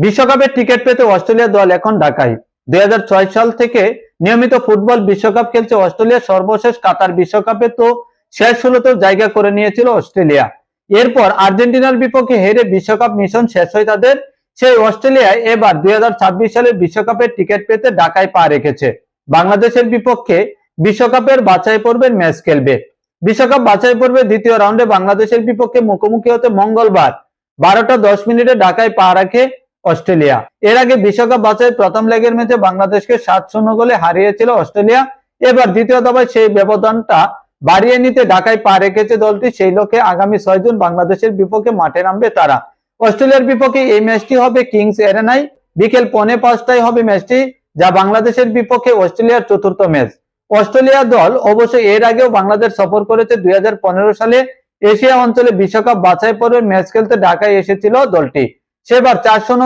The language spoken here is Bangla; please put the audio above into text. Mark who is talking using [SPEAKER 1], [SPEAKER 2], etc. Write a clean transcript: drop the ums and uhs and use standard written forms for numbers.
[SPEAKER 1] বিশ্বকাপের টিকিট পেতে অস্ট্রেলিয়া দল এখন ঢাকায়। 2006 সাল থেকে নিয়মিত ফুটবল বিশ্বকাপ খেলছে অস্ট্রেলিয়া। সর্বশেষ কাতার বিশ্বকাপে তো শেষ 16তেও জায়গা করে নিয়েছিল অস্ট্রেলিয়া। এরপর আর্জেন্টিনার বিপক্ষে হেরে বিশ্বকাপ মিশন শেষ হয় তাদের। সেই অস্ট্রেলিয়া এবার 2026 সালের বিশ্বকাপের টিকিট পেতে ঢাকায় পা রেখেছে। বাংলাদেশের বিপক্ষে বিশ্বকাপের বাছাই পর্বের ম্যাচ খেলবে। বিশ্বকাপ বাছাই পর্বের দ্বিতীয় রাউন্ডে বাংলাদেশের বিপক্ষে মুখোমুখি হতে মঙ্গলবার 12টা 10 ডাকায় পা রাখে অস্ট্রেলিয়া। এর আগে বিশ্বকাপ বাছাই প্রথম লেগের ম্যাচে বাংলাদেশকে 7-0 গোলে হারিয়েছিল অস্ট্রেলিয়া। এবার দ্বিতীয় দফায় সেই ব্যবধানটা বাড়িয়ে নিতে ঢাকায় পা রেখেছে দলটি। সেই লক্ষ্যে আগামী 6 জুন বাংলাদেশের বিপক্ষে মাঠে নামবে তারা। অস্ট্রেলিয়ার বিপক্ষে এই ম্যাচটি হবে কিংস এরেনায়। বিকেল 4:45টায় হবে ম্যাচটি, যা বাংলাদেশের বিপক্ষে অস্ট্রেলিয়ার চতুর্থ ম্যাচ। অস্ট্রেলিয়া দল অবশ্য এর আগেও বাংলাদেশ সফর করেছে। 2015 সালে এশিয়া অঞ্চলে বিশ্বকাপ বাছাই পর্বের ম্যাচ খেলতে ঢাকায় এসেছিল দলটি। সেবার 4-0